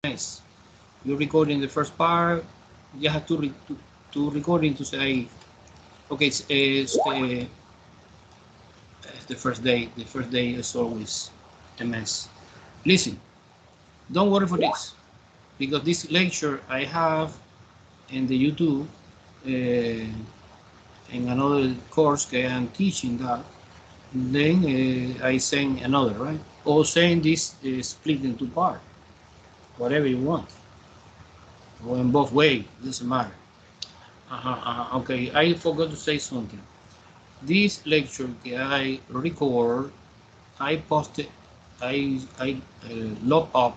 mess. You're recording the first part. You have to recording to say, okay, it's the first day. The first day is always a mess. Listen, don't worry for this, because this lecture I have in the YouTube, in another course that I'm teaching that. Then I send another, right? Or send this split into part, whatever you want, or in both ways, doesn't matter. Okay, I forgot to say something. This lecture that I record, I posted, I load up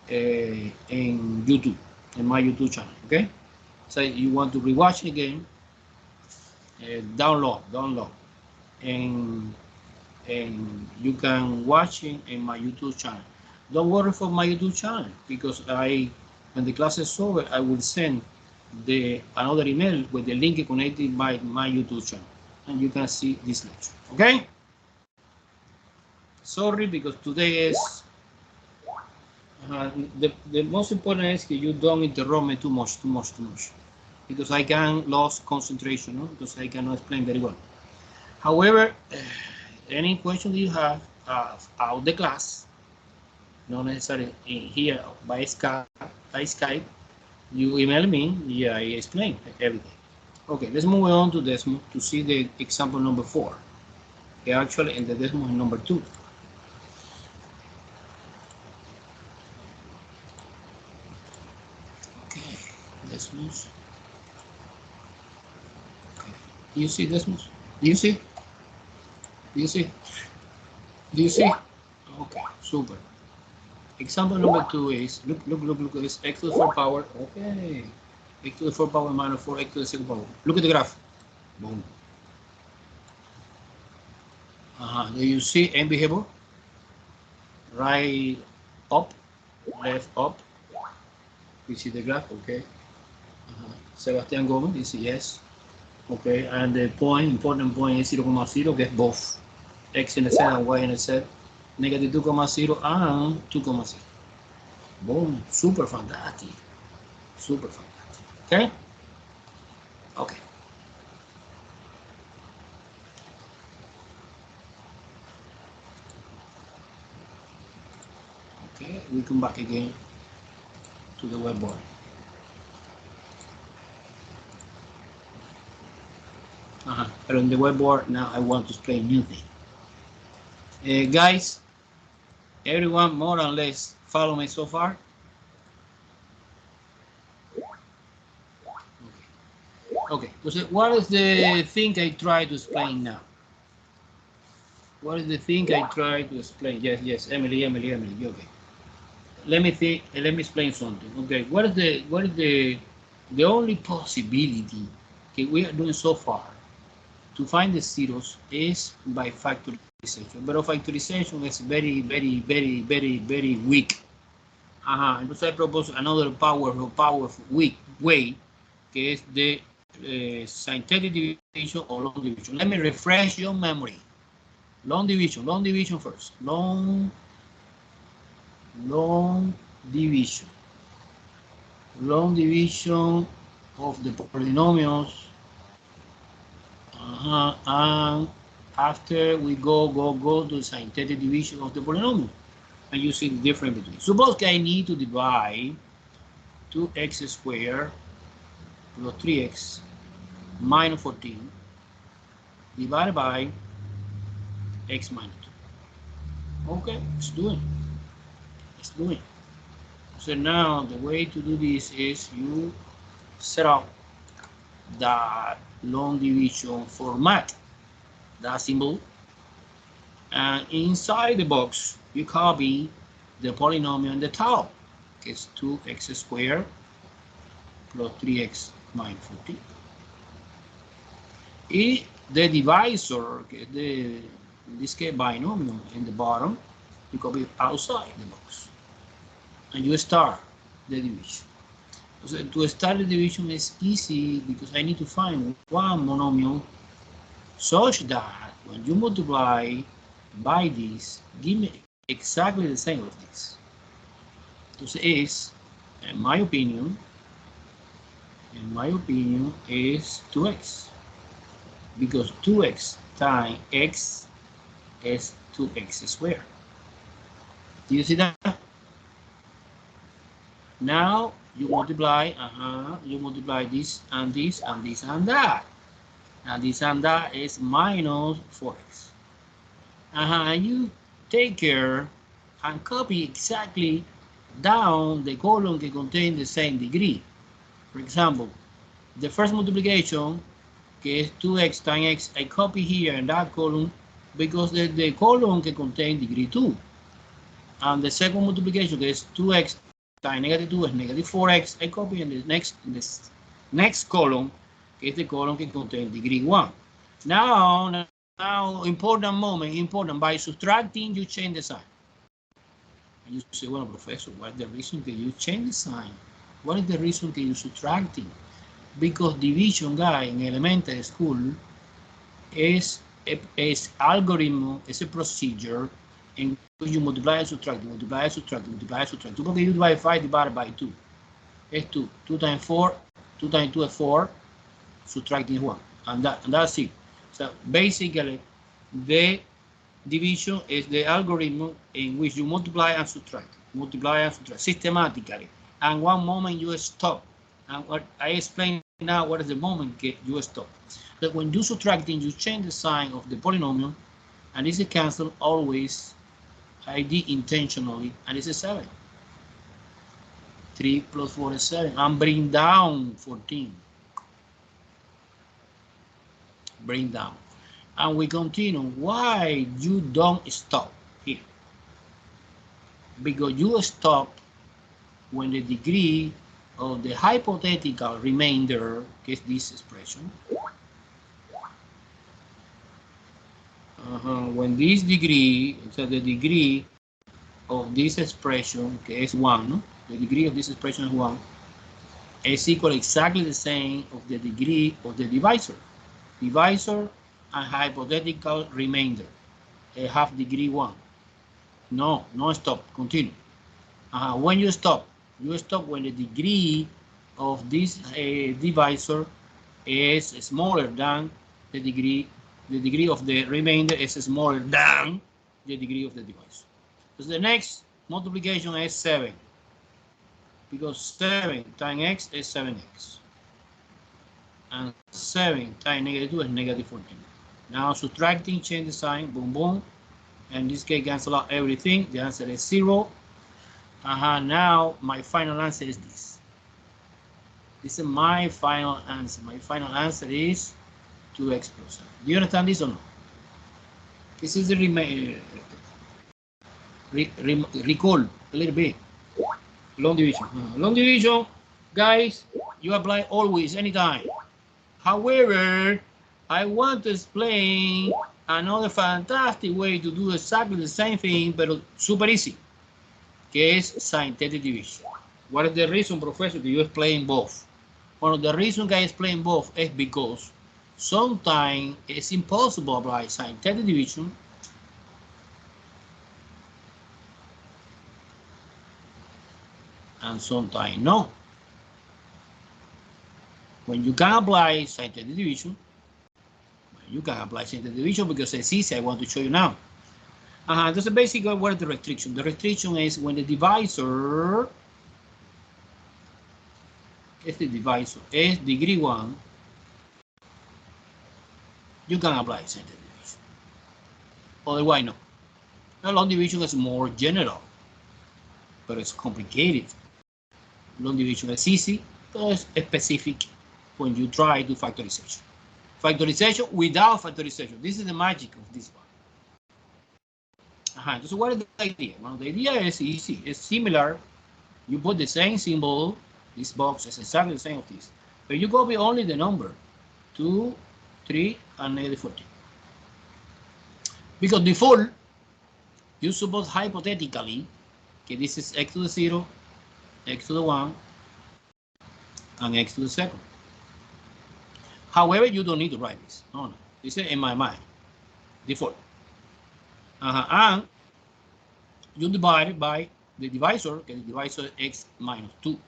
in YouTube, in my YouTube channel. Okay, so you want to rewatch it again, download, and you can watch it in my YouTube channel. Don't worry for my YouTube channel, because when the class is over, I will send another email with the link connected by my YouTube channel, and you can see this lecture. Okay? Sorry, because today is the most important is that you don't interrupt me too much, because I can lose concentration, no? Because I cannot explain very well. However, any question you have out the class, not necessarily here by Skype, you email me. Yeah, I explain everything. Okay, let's move on to Desmos to see the example number 4. Okay, actually, in the Desmos number 2. Okay, Desmos. Okay. Do you see Desmos? Do you see? Do you see? Do you see? Okay, super. Example number 2 is, look, it's x to the 4th power. Okay. X to the 4th power minus 4, x to the 6th power. Look at the graph. Boom. Do you see end behavior? Right up, left up. You see the graph, okay. Sebastian Gomez, you see yes. Okay, and the important point is 0,0, get both x in the z and y in the z. Negative 2,0 and 2,0. Boom, super fantastic. Super fantastic. Okay? Okay. Okay, we come back again to the whiteboard. But on the whiteboard now I want to explain new thing. Guys, everyone more or less follow me so far? Okay, so what is the thing I try to explain now? What is the thing I try to explain? Yes, Emily, okay. Let me explain something. Okay, what is the only possibility that we are doing so far to find the zeros is by factorization. But factorization is very weak. Entonces I propose another powerful weak way, que es the synthetic division or long division. Let me refresh your memory. Long division first. Long division. Long division of the polynomials. And after we go to the synthetic division of the polynomial. And you see the difference between. Suppose I need to divide 2x squared plus 3x minus 14 divided by x minus 2. Okay, it's doing. So now the way to do this is you set up the long division format, that symbol, and inside the box you copy the polynomial in the top, que es 2x squared plus 3x minus 14. Y the divisor, que es in this case binomial, in the bottom, you copy outside the box. And you start the division. So to start the division is easy because I need to find one monomial such that when you multiply by this, give me exactly the same of this. Entonces es, in my opinion, is 2x. Because 2x times x is 2x squared. Do you see that? Now you multiply, this and this and this and that. And this and that is minus 4x. And you take care and copy exactly down the column that contains the same degree. For example, the first multiplication, que es 2x times x, I copy here in that column because the column que contains degree 2. And the second multiplication, que es 2x times negative 2 is negative 4x, I copy in the next column, que is the column que contains degree 1. Now, important moment, by subtracting, you change the sign. And you say, well, professor, what is the reason that you change the sign? What is the reason that you subtracting? Because division, guy, in elementary school is algorithm, is a procedure in which you multiply and subtract, multiply and subtract, multiply and subtract. Tú porque you divide 5 divided by 2. It's 2. 2 times 4, 2 times 2 is 4, subtracting is 1. And that's it. So basically, the division is the algorithm in which you multiply and subtract systematically. And one moment you stop. And what I explain now, what is the moment you stop. But when you subtracting, you change the sign of the polynomial, and this is cancel always. I did intentionally, and it's a 7. 3 plus 4 is 7. And bring down 14. Bring down. And we continue. Why you don't stop here? Because you stop when the degree of the hypothetical remainder, is this expression, when this degree, so the degree of this expression, que es 1, no? The degree of this expression is 1, is equal exactly the same of the degree of the divisor. Divisor and hypothetical remainder, a half degree 1. No stop, continue. When you stop when the degree of this divisor is smaller than the degree of the remainder is smaller than the degree of the divisor. So the next multiplication is 7, because 7 times x is 7x. And 7 times negative 2 is negative 14. Now subtracting, change the sign, boom, boom. And this case cancel out everything. The answer is 0. Now my final answer is this. This is my final answer. My final answer is 2x plus 7. Do you understand this or no? This is the recall a little bit. Long division. Long division, guys, you apply always, anytime. However, I want to explain another fantastic way to do exactly the same thing, but super easy, que es synthetic division. What is the reason, professor, that you explain both? One of the reasons I explain both is because sometimes it's impossible to apply synthetic division and sometimes no. When you can apply synthetic division, because it's easy. I want to show you now. That's basically what is the restriction. The restriction is when the divisor is degree 1, you can apply synthetic division. Otherwise, no. Now, long division is more general, but it's complicated. Long division is easy, but it's specific when you try to factorization. Factorization without factorization. This is the magic of this one. So what is the idea? Well, the idea is easy. It's similar. You put the same symbol. This box is exactly the same of this. But you copy only the number 2, 3, and negative 14. Because default, you suppose hypothetically, okay, this is x to the 0, x to the 1, and x to the second. However, you don't need to write this. No. This is in my mind. Default. And you divide it by the divisor, que the divisor is x minus 2.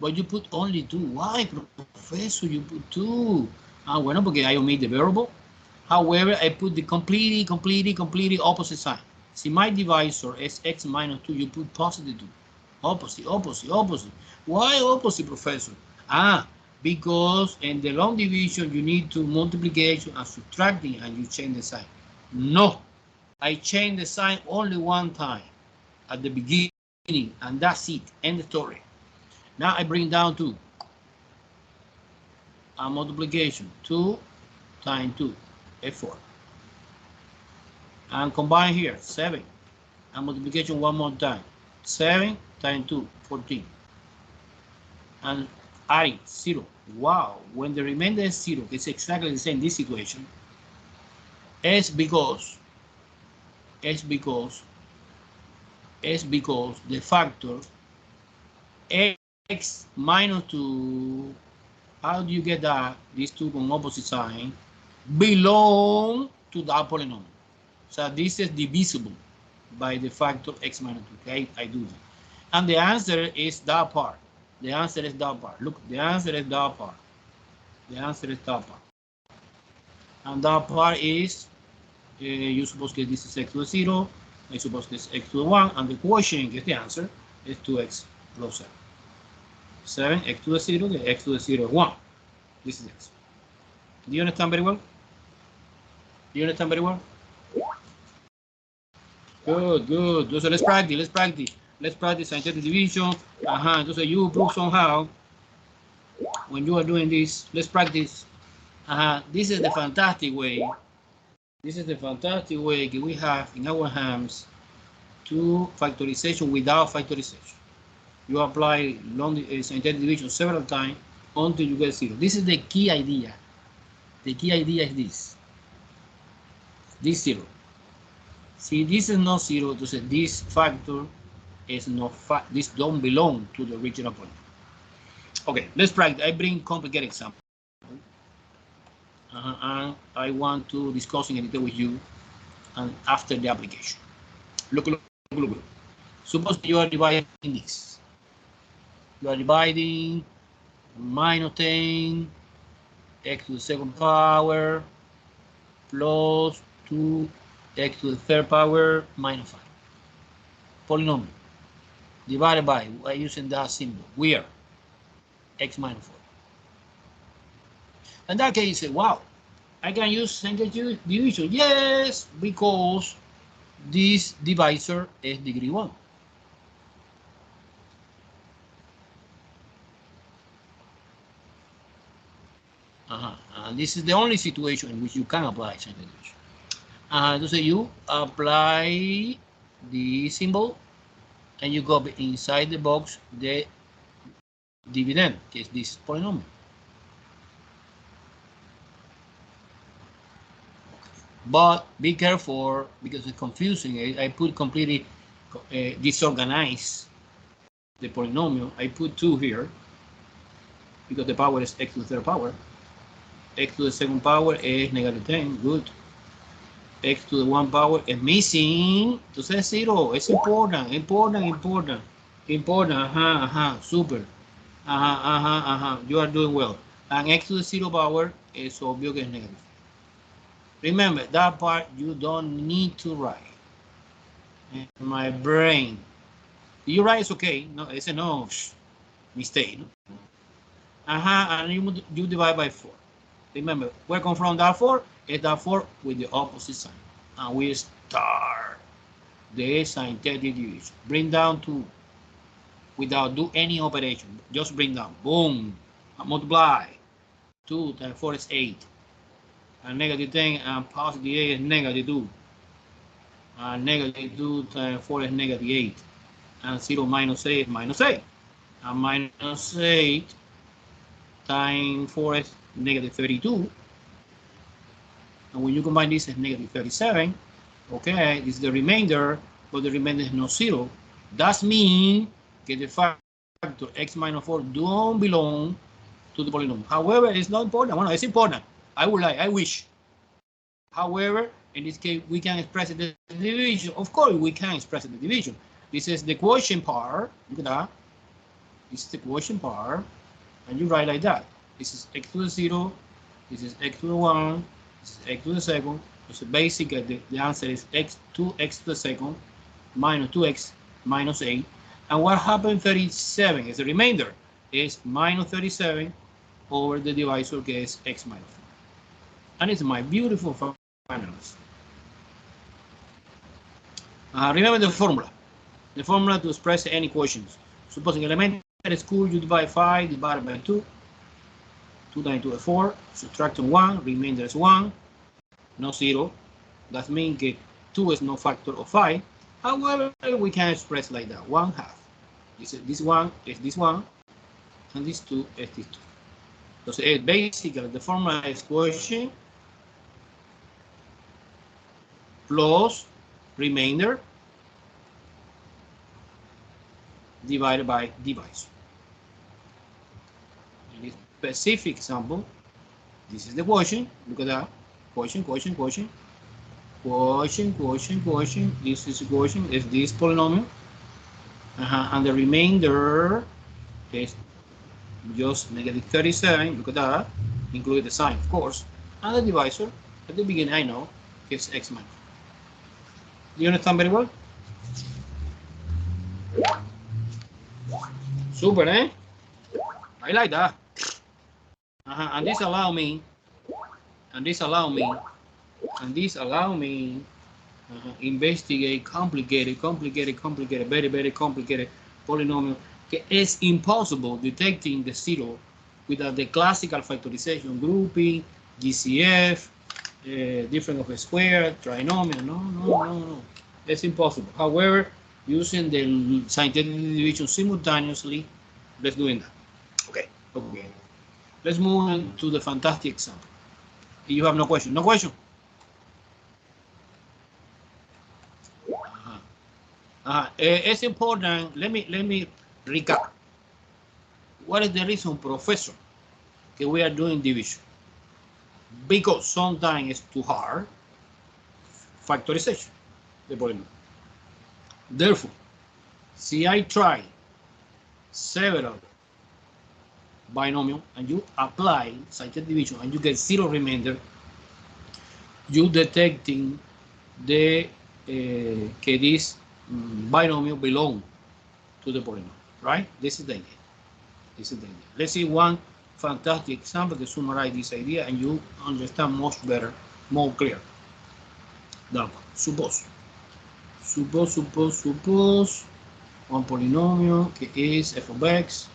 But you put only 2. Why, professor, you put 2? Bueno, porque I omit the variable. However, I put the completely opposite sign. See, my divisor is x minus 2, you put positive 2. Opposite. Why opposite, professor? Because in the long division, you need to multiplication and subtracting, and you change the sign. No, I change the sign only one time at the beginning, and that's it, end the story. Now I bring down 2. A multiplication, 2 times 2, is 4. And combine here, 7. And multiplication one more time, 7 times 2, 14. And adding 0. Wow, when the remainder is 0, it's exactly the same, this situation. It's because the factor x minus 2, how do you get that? These two on opposite sign belong to that polynomial. So this is divisible by the factor x minus 2. Okay, I do that. And the answer is that part. The answer is that part. Look, the answer is that part. The answer is that part. And that part is, you suppose that this is x to the 0. I suppose this is x to the 1. And the quotient, is the answer, is 2x plus 7. 7, x to the 0, the x to the 0 is 1. This is x. Do you understand very well? Do you understand very well? Good. So let's practice. Let's practice scientific division. Entonces you prove somehow when you are doing this. Let's practice. This is the fantastic way. This is the fantastic way that we have in our hands to factorization without factorization. You apply long scientific division several times until you get 0. This is the key idea. The key idea is this. This 0. See, this is not 0, so this factor is not this don't belong to the original point. Okay, let's practice. I bring complicated example. And I want to discuss in detail with you and after the application. Look. Suppose you are dividing this. You are dividing minus 10 x to the second power plus 2 x to the third power minus 5. Polynomial divided by using that symbol. We are x minus 4. In that case, you say, wow, I can use scientific division. Yes, because this divisor is degree 1. And this is the only situation in which you can apply scientific division. So you apply the symbol and you go inside the box the dividend, que is this polynomial. But be careful because it's confusing. I put completely disorganized the polynomial. I put 2 here because the power is x to the third power. X to the second power is negative 10. Good. X to the 1 power is missing. Entonces 0. It's important. Super. You are doing well. And x to the 0 power is obvious que es negative. Remember, that part you don't need to write. In my brain. You write it's okay. No, it's a no mistake. And you divide by 4. Remember, where come from that 4? Is that 4 with the opposite sign. And we start the scientific division. Bring down 2 without do any operation. Just bring down. Boom. Multiply. 2 times 4 is 8. And negative 10 and positive 8 is negative 2. And negative 2 times 4 is negative 8. And 0 minus 8 is minus 8. And minus 8 times 4 is negative 32. And when you combine this, it's negative 37. Okay, this is the remainder, but the remainder is not 0. That means that the factor x minus 4 don't belong to the polynomial. However, it's not important. Well, it's important. I would like, I wish. However, in this case, we can express the division. Of course, we can express the division. This is the quotient part. Look at that. This is the quotient part. And you write like that. This is x to the 0. This is x to the 1. This is x to the second. So basically, the answer is x to the second minus 2x minus 8. And what happened 37 is the remainder. Is minus 37 over the divisor is x minus 4. And it's my beautiful finals. Remember the formula. The formula to express any equations. Suppose in elementary school you divide 5 divided by 2. 2 times 2 is 4. Subtraction 1. Remainder is 1. No 0. That means that 2 is no factor of 5. However, we can express like that. 1/2. This one is this one. And this 2 is this 2. So basically the formula is quotient plus remainder divided by divisor. In this specific example, this is the quotient. Look at that. Quotient, quotient, quotient. Quotient, quotient, quotient. This is quotient. Is this polynomial. And the remainder is just negative 37. Look at that. Include the sign, of course. And the divisor, at the beginning, I know, is x minus. Do you understand very well? Super, eh? I like that. And this allow me, investigate complicated, very, very complicated polynomial. It's impossible detecting the 0 without the classical factorization, grouping, GCF, difference of a square, trinomial. No. It's impossible. However, using the scientific division simultaneously, let's do that. Okay. Let's move on to the fantastic example. You have no question. No question. It's important. Let me recap. What is the reason, Professor, that we are doing division? Because sometimes it's too hard. Factorization, the polynomial. Therefore, see, I try several binomial and you apply scientific division and you get 0 remainder, you detecting the this binomial belong to the polynomial, right? This is the idea. Let's see one fantastic example to summarize this idea and you understand much better, more clear. That one. Suppose one polynomial is f of x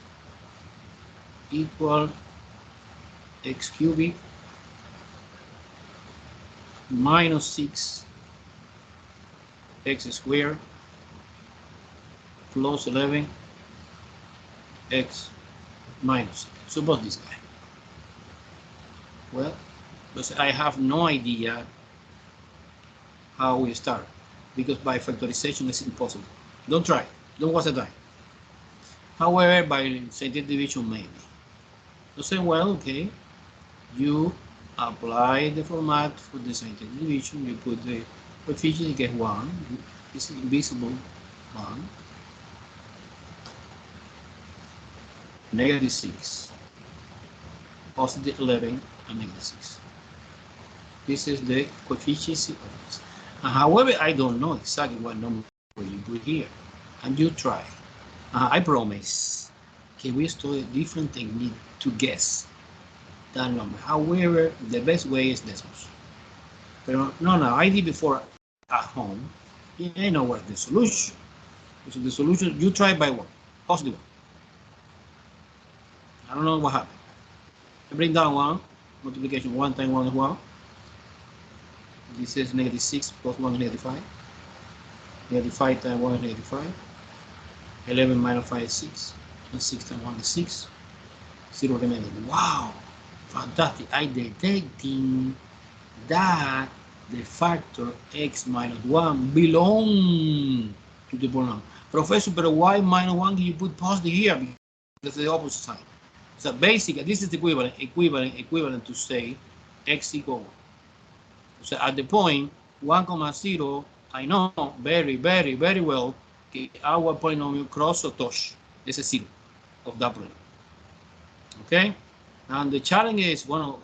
equal x cubic minus 6 x squared plus 11 x minus. Suppose this guy. Well, because I have no idea how we start, because by factorization it's impossible. Don't try. Don't waste the time. However, by scientific division maybe. So say, well, okay, you apply the format for the scientific division. You put the coefficient, you get 1. This is invisible 1. Negative 6. Positive 11 and negative 6. This is the Cauchy sequence. However, I don't know exactly what number you put here. And you try. I promise. Okay, we study different technique to guess that number. However, the best way is decimals. But no, I did before at home. I know what the solution. So the solution, you try by 1. Positive 1. I don't know what happened. I bring down 1. Multiplication 1 times 1 is 1. This is negative 6 plus 1 is negative 5. Negative 5 times 1 is negative 5. 11 minus 5 is 6. And 6 times 1 is 6. 0 remaining. Wow! Fantastic. I detecting that the factor x minus 1 belong to the polynomial. Professor, but why minus 1 you put positive here? Because it's the opposite sign. So basically, this is equivalent to say x equal 1. So at the point 1, 0, I know very well que our polynomial cross or touch. Ese zero of that polynomial. Okay? And the challenge is, well,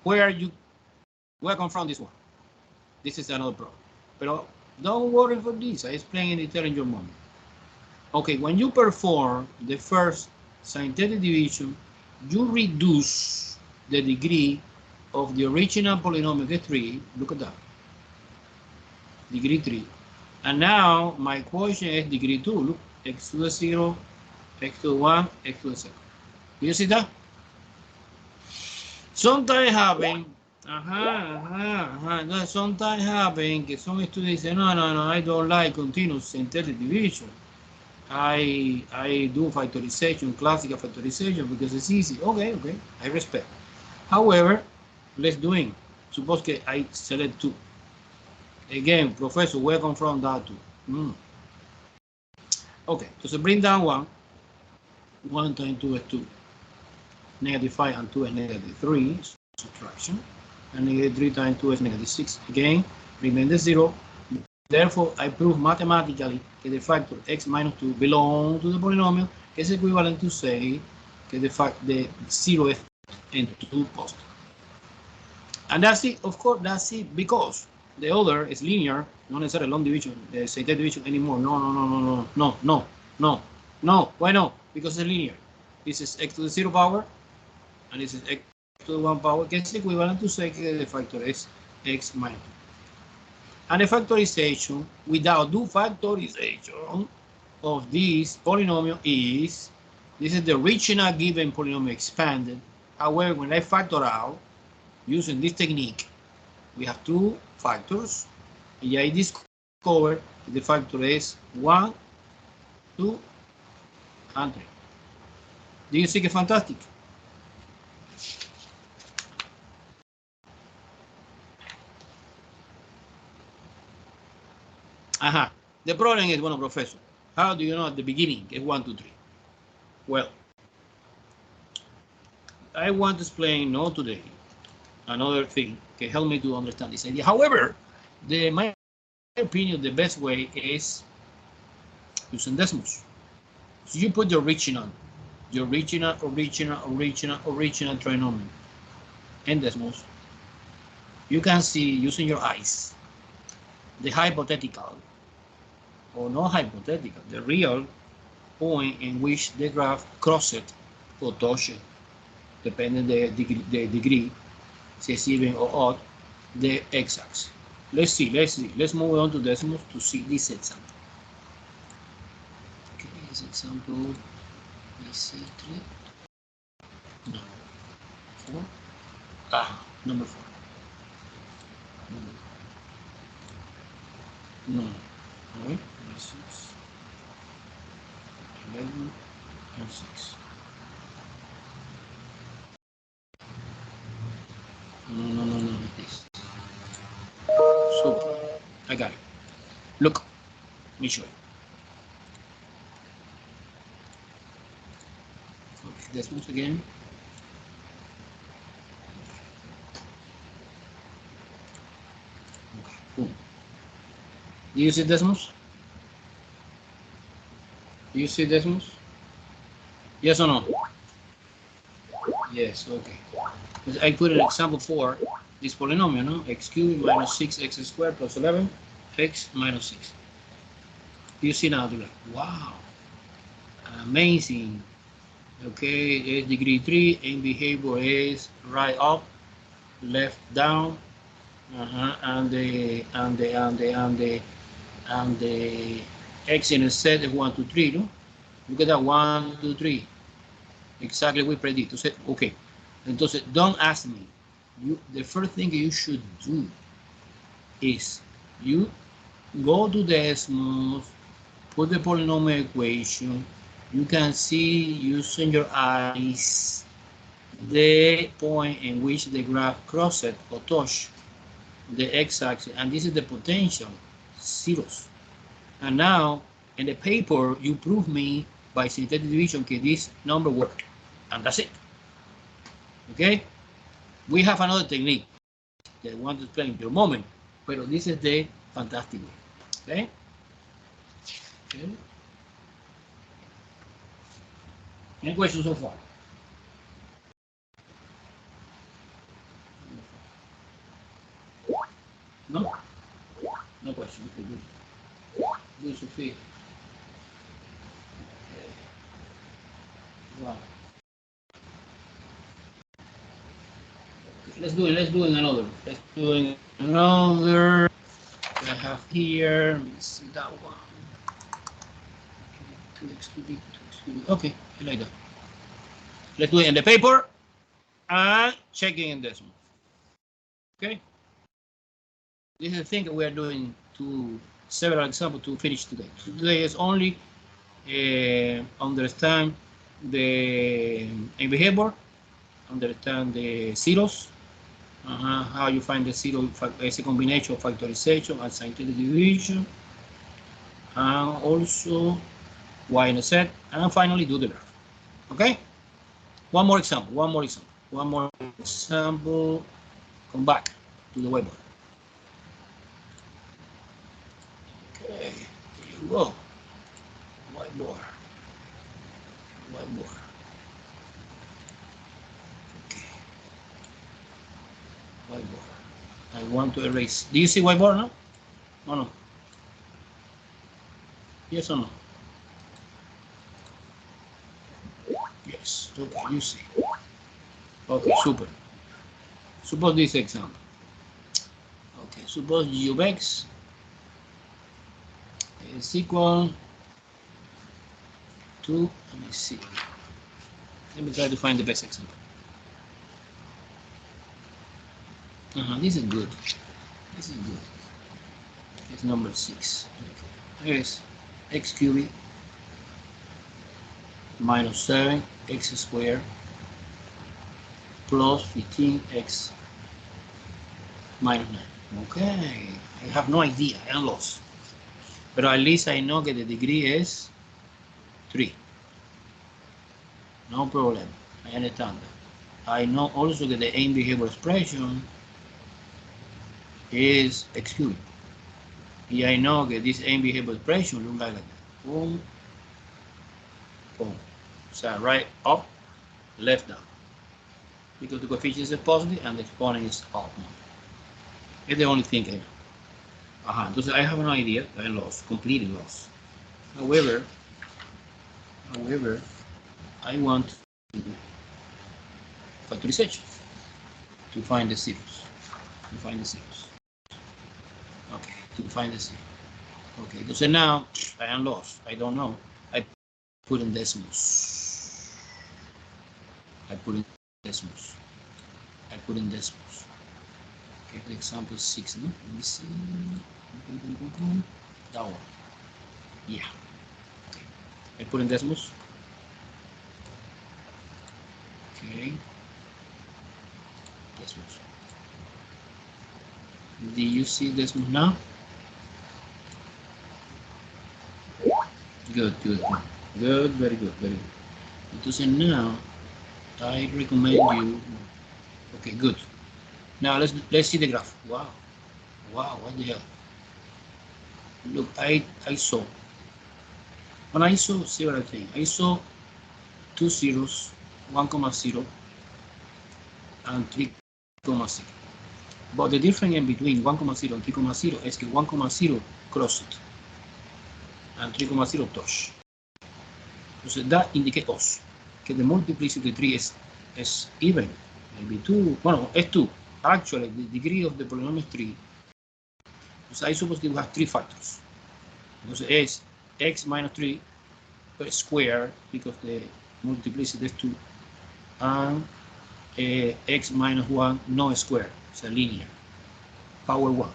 where come from this one? This is another problem. But don't worry for this. I explain in detail in your moment. Okay, when you perform the first synthetic division, you reduce the degree of the original polynomial x3. Look at that. Degree 3. And now my quotient is degree 2. Look, x to the 0, x to the 1, x to the 2. You see that? Sometimes happen, sometimes happen que some students say, no, I don't like continuous synthetic division. I do factorization, classical factorization, because it's easy. Okay, I respect. However, let's do it. Suppose que I select 2. Again, professor, where come from that 2? Okay, so bring down 1. 1 times 2 is 2. Negative 5 and 2 is negative 3, subtraction. And negative 3 times 2 is negative 6. Again, remain the 0. Therefore, I prove mathematically that the factor x minus 2 belongs to the polynomial, is equivalent to say that the 0 is in 2 positive. And that's it, of course, that's it, because the other is linear, not necessarily long division, synthetic division anymore. No. Why no? Because it's linear. This is x to the 0 power, and this is x to the 1 power, que es equivalent to say that the factor is x minus 2. And the factorization, without do factorization of this polynomial is, this is the original given polynomial expanded. However, when I factor out, using this technique, we have 2 factors, and I discover the factor is 1, 2, and 3. Do you see que fantastic? The problem is, bueno, professor, how do you know at the beginning it's 1, 2, 3? Well, I want to explain, not today, another thing can help me to understand this idea. However, my opinion, the best way is using decimals. So you put the original trinomial in decimals. You can see using your eyes the hypothetical, or not hypothetical, the real point in which the graph crossed or touched, depending the degree, si es even or odd, the x-axis. Let's see. Let's move on to decimals to see this example. Okay, this example is 3. No. 4. Number 4. No. 8, 6, 11, and 6. No, this. So, I got it. Look, let me show you. Okay, this once again. Okay, boom. Do you see decimals? Do you see decimals? Yes or no? Yes, okay. I put an example for this polynomial, no? X cubed minus 6x squared plus 11, x minus 6. You see now, wow, amazing. Okay, it's degree 3, and behavior is right up, left down, and the x in the set is 1, 2, 3, no? Look at that, 1, 2, 3. Exactly we predict. Okay. Entonces, don't ask me. The first thing you should do is you go to decimals, put the polynomial equation. You can see using your eyes the point in which the graph crossed or touched the x-axis, and this is the potential, zeros. And now in the paper you prove me by synthetic division that this number worked, and that's it. Okay, we have another technique that I want to explain in your moment, but this is the fantastic way. Okay. Okay. Any questions so far? No? No question. Okay, good. Good, Sophia. Okay. Wow. Okay, let's do another. Let's do another. I have here. Let me see that one. Okay, 2x2b, 2x2b. Okay, I like that. Let's do it in the paper and checking in decimal. Okay. This is the thing that we are doing to several examples to finish today. Today is only understand the behavior, understand the zeros, how you find the zero as a combination of factorization and scientific division, and also y in a set, and finally do the graph. Okay? One more example. Come back to the whiteboard. Okay, here you go. Whiteboard. Okay. Whiteboard. I want to erase. Do you see whiteboard now? No, no. Yes or no? Yes. Okay, you see. Okay, super. Suppose this example. Okay, suppose g of x is equal to, let me see. Let me try to find the best example. This is good. It's number 6. Okay. Here's x cubed minus 7 x squared plus 15x minus 9. Okay, I have no idea, I am lost. But at least I know that the degree is 3. No problem, I understand that. I know also that the aim behavior expression is x cubed. Yeah, I know that this aim behavior expression looks like that. Boom, boom. So right up, left down. Because the coefficient is positive and the exponent is up. It's the only thing I know. Entonces I have no idea. I'm lost, completely lost. However, I want to do factorization to find the zeros. Okay, to find the zero. Okay, so now I am lost. I don't know. I put in decimals. Okay, for example 6. No? Let me see. That one. Yeah. Okay. I put in decimals. Okay. Decimals. Do you see decimals now? Good, very good. Entonces now I recommend you. Okay, good. Now let's see the graph. Wow, what the hell? Look, I saw. When I saw several things, I saw 2 zeros, 1,0 and 3,0. But the difference in between 1,0 and 3,0 is que 1,0 cross it and 3,0 touch. Entonces that indicates que the multiplicity of 3 is even, maybe 2. Well, it's 2. Actually, the degree of the polynomial is 3. So I suppose that we have 3 factors. Entonces es x minus 3 square because the multiplicity is 2, and x minus 1 no square, it's a linear, power 1.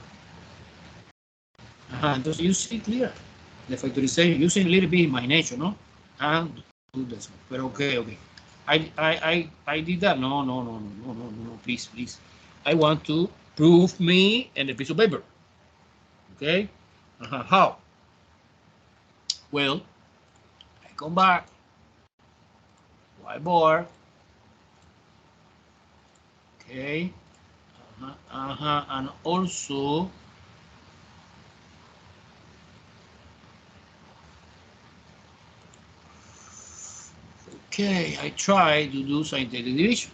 Entonces you see clear the factorization using a little bit imagination, no? And do this one. But okay. I did that. No, please. I want to prove me in a piece of paper. Okay? How? Well, I come back, whiteboard. Okay. And also Okay, I try to do synthetic division.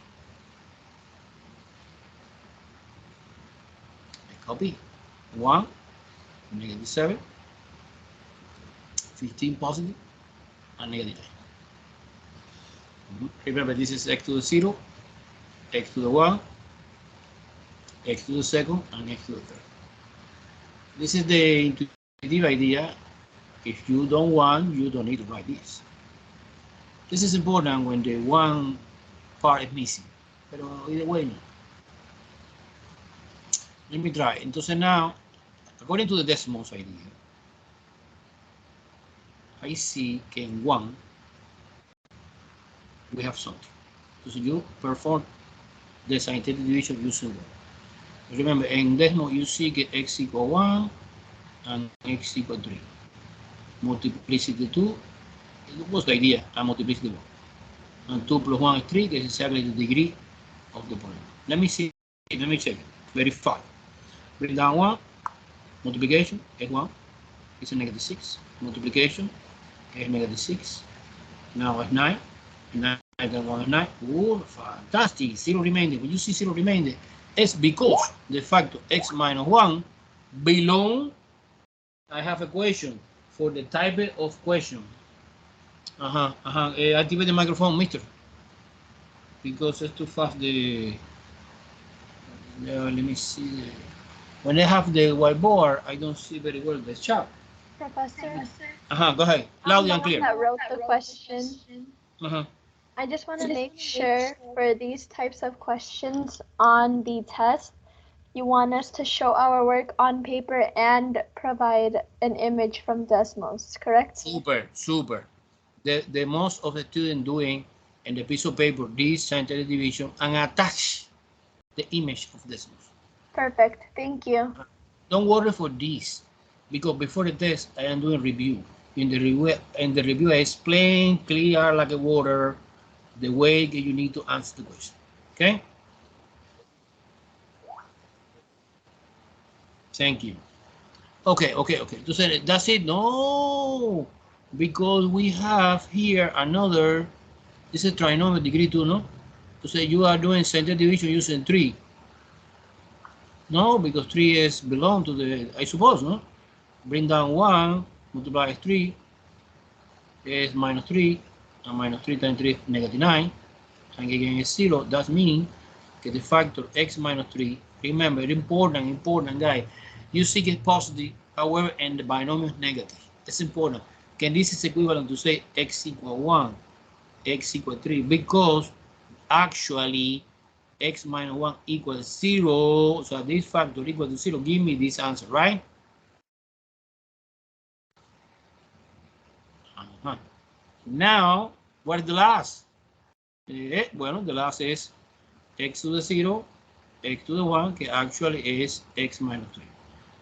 I copy 1, -7, 15 positive, and -9. Remember, this is x to the 0, x to the 1, x to the second, and x to the third. This is the intuitive idea. If you don't want, you don't need to write this. This is important when the one part is missing. Pero either way, no. Let me try. Entonces now, according to the decimals idea, I see que in 1 we have something. So you perform the synthetic division using 1. Remember, in decimal you see que x equal 1 and x equal 3. Multiplicity 2, what's the idea? And multiplicity 1. And 2 plus 1 is 3, that is exactly the degree of the polynomial. Let me see, let me check it. Verify. Bring down 1, multiplication, x1 is a -6. Multiplication, is -6. Now it's 9. 9 and 1 is 9. Oh, fantastic. 0 remainder. When you see 0 remainder, it's because the factor x minus 1 belong. I have a question for the type of question. Activate the microphone, mister. Because it's too fast. Let me see. When I have the whiteboard, I don't see very well the chat. Professor. Go ahead. Loud and clear. That wrote the question. I just want to make sure for these types of questions on the test, you want us to show our work on paper and provide an image from decimals, correct? Super. The most of the students doing in the piece of paper this synthetic division and attach the image of decimals. Perfect. Thank you. Don't worry for this, because before the test I am doing review. In the review I explain clear like a water the way that you need to answer the question. Okay? Thank you. Okay. Entonces, that's it. No, because we have here another. This is trinomial degree 2, no? Entonces, you are doing synthetic division using 3. No, because 3 is belong to the, I suppose, no? Bring down 1, multiply 3, is -3, and -3 times 3 is -9, and again is 0. That means that the factor x minus 3, remember, important, guy. You see it positive, however, and the binomial is negative. It's important. Okay, this is equivalent to say x equal 1, x equal 3, because actually x minus 1 equals 0. So this factor equal to 0. Give me this answer, right? Now, what is the last? Well, the last is x to the 0, x to the 1, que actually is x minus 3.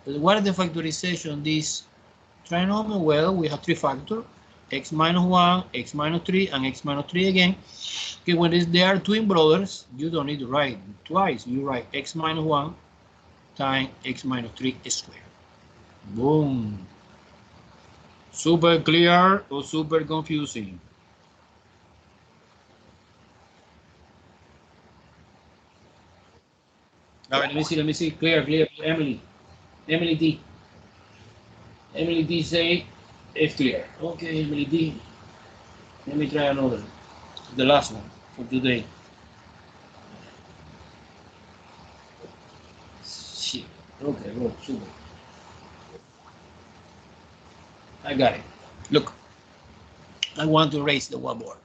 But what is the factorization of this trinomial? Well, we have 3 factors, x minus 1, x minus 3, and x minus 3 again. Okay, when they are twin brothers, you don't need to write twice. You write x minus 1 times x minus 3 squared. Boom. Super clear or super confusing? All right, let me see. Clear. Emily D. Emily D say it's clear. Okay, Emily D. Let me try another. The last one for today. Shit. Okay, good, super. I got it. Look, I want to erase the whiteboard.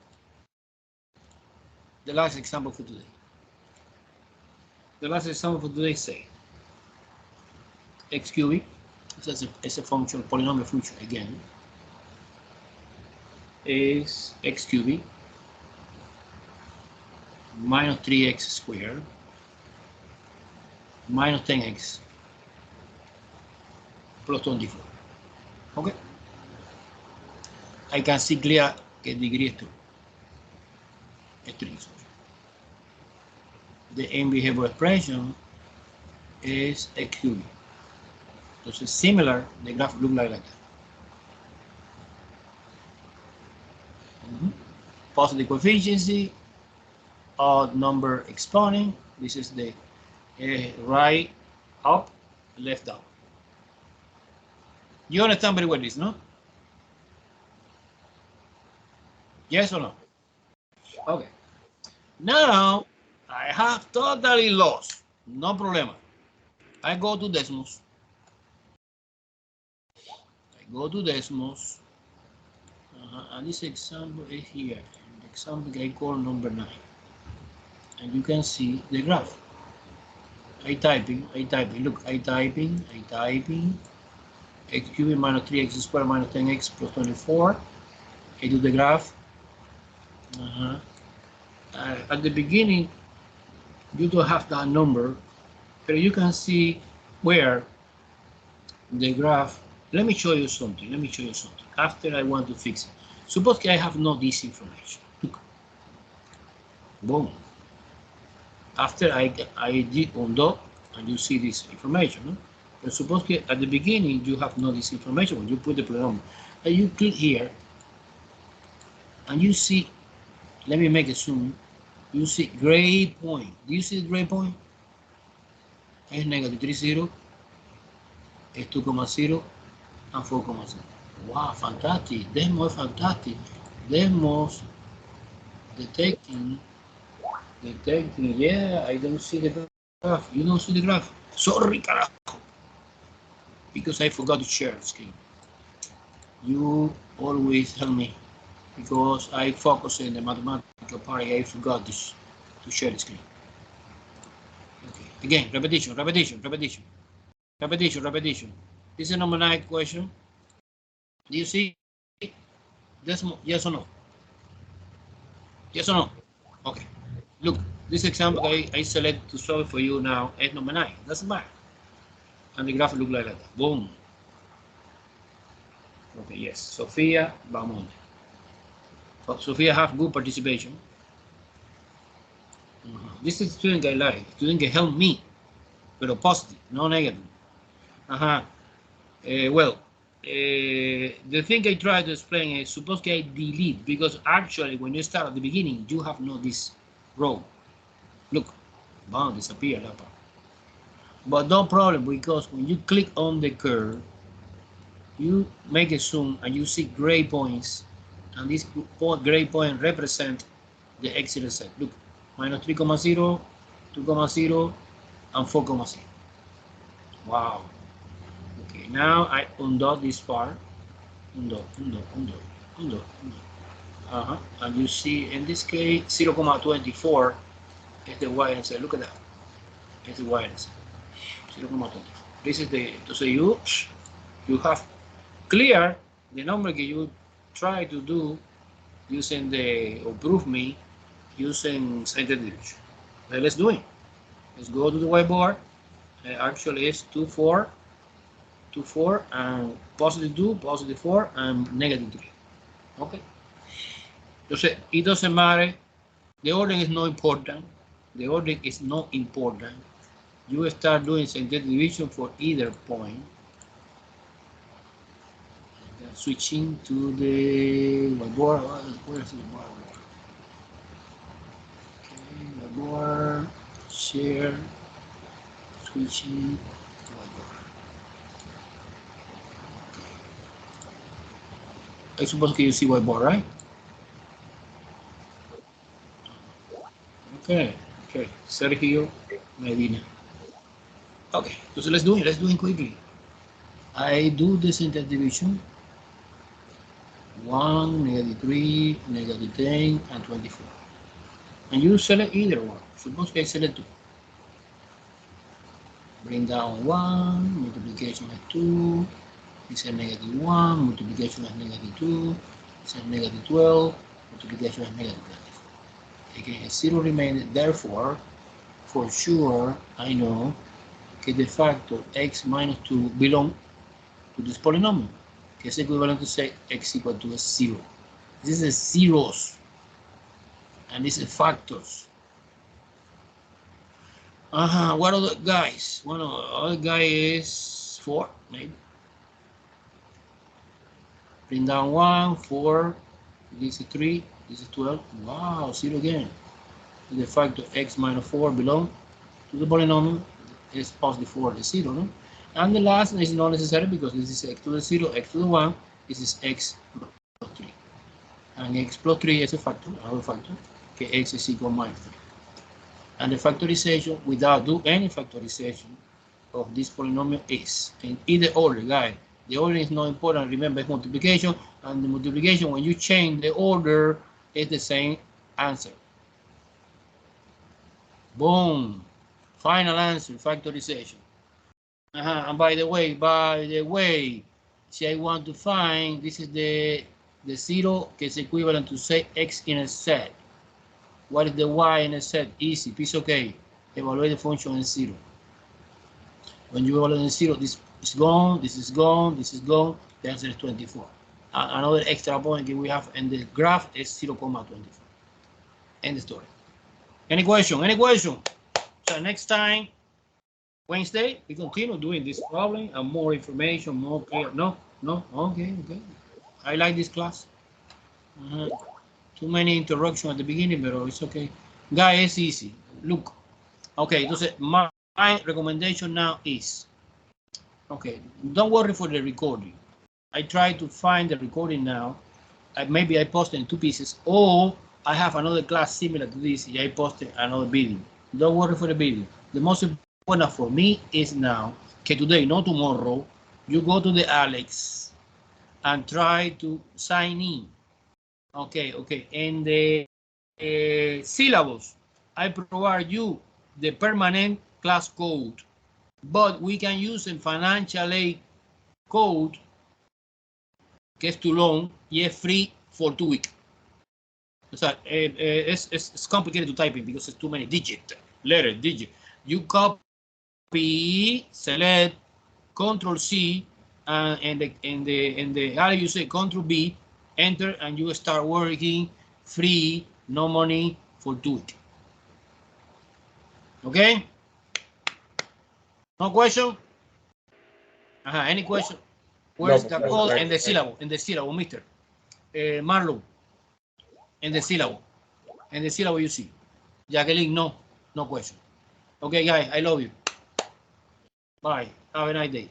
The last example for today. The last example for today say x cubic. It's a function, polynomial function again. Is x cubic minus 3x squared minus 10x plus 24. Okay. I can see clear que el degree es 2. Es 3. The end behavior expression is x cubic. Entonces, similar, the graph look like that. positive coefficient, odd number exponent. This is the right up, left down. You understand very well this, no? Yes or no? Okay. Now I have totally lost. No problem. I go to Desmos. And this example is here. The example I call number 9. And you can see the graph. I typing. Look, I typing. X cubed minus 3x squared minus 10x plus 24. I do the graph. At the beginning, you don't have that number, but you can see where the graph. Let me show you something. After I want to fix it. Suppose I have no this information. Look. Boom. After I did undo, and you see this information. No? But suppose at the beginning you have no this information when you put the polynomial. And you click here, and you see. Let me make a zoom. You see gray point. Do you see the gray point? It's negative 3,0, it's 2,0, and 4,0. Wow, fantastic. Demo fantastic. Demos detecting. Yeah, I don't see the graph. You don't see the graph. Sorry, carajo. Because I forgot to share the screen. You always help me. Because I focus in the mathematical part, I forgot this to share the screen. Okay, again, repetition. This is a number 9 question. Do you see? Yes or no? Yes or no? Okay. Look, this example I select to solve for you now is number 9. Doesn't matter. And the graph look like that. Boom. Okay, yes. Sofia Bamonte. Sophia have good participation. This is student I like. Student can help me, but positive, no negative. The thing I try to explain is suppose I delete, because actually when you start at the beginning, you have no this row. Look, bound disappear that part. But no problem, because when you click on the curve, you make a zoom and you see gray points. And this gray point represent the x-zero set. Look, minus 3,0, 2,0, and 4,0. Wow. Okay, now I undo this part. Undo. And you see in this case 0,24 is the y-intercept. Look at that. It's the y-intercept. 0,24. This is the. So you have clear the number that you try to do using or prove me using standard deviation. Okay, let's do it. Let's go to the whiteboard. Actually, it's 2, 4, and positive 2, positive 4, and negative 3. Okay. Entonces, it doesn't matter. The order is not important. You start doing standard deviation for either point. Switching to the whiteboard. Where's the whiteboard? Okay, whiteboard, share, switching, whiteboard. Okay. I suppose you see whiteboard, right? Okay, Sergio Medina. Okay, so let's do it quickly. I do the standard division. 1, negative 3, negative 10, and 24. And you select either one. Suppose I select 2. Bring down 1, multiplication is 2. It's a negative 1, multiplication is negative 2. It's a negative 12, multiplication is negative 24. Again, a 0 remains. Therefore, for sure, I know that the factor x minus 2 belongs to this polynomial. Que es equivalent to say x equal to 0. This is zeros, and this is factors. What other guys? One other guy is 4, maybe. Bring down 1, 4. This is 3. This is 12. Wow, 0 again. The factor x minus 4 belong to the polynomial. Is positive 4 is 0, no? And the last is not necessary because this is x to the 0, x to the 1. This is x plus 3. And x plus 3 is a factor, another factor. Okay, x is equal to minus 3. And the factorization, without do any factorization of this polynomial is in either order, guys. The order is not important. Remember, it's multiplication, and the multiplication, when you change the order, is the same answer. Boom. Final answer, factorization. And by the way, see, I want to find, this is the 0 que is equivalent to say x in a set. What is the y in a set? Easy, piece of cake. Evaluate the function in 0. When you evaluate in 0, this is gone, this is gone, this is gone. The answer is 24. Another extra point that we have in the graph is 0.24. End the story. Any question? Any question? So next time, Wednesday, we continue doing this problem and more information, more clear. No, okay. I like this class. Too many interruptions at the beginning, but it's okay. Guys, it's easy. Look. Okay, entonces, my recommendation now is, okay, don't worry for the recording. I try to find the recording now. Maybe I post it in 2 pieces, or I have another class similar to this. I posted another video. Don't worry for the video. The most important for me is now, okay, today, not tomorrow, you go to the Alex and try to sign in. Okay. And the syllabus, I provide you the permanent class code, but we can use a financial aid code que es too long y es free for 2 weeks. O sea, it's complicated to type in because it's too many digits. You copy, select, Control C, and the how do you say, Control B, enter, and you start working free, no money for 2 weeks. Okay? No question? Any question? Where's the code and the syllable? In the syllable, Mr. Marlon. In the syllable. In the syllable you see. Jacqueline, no question. Okay, guys, I love you. Bye. Have a nice day.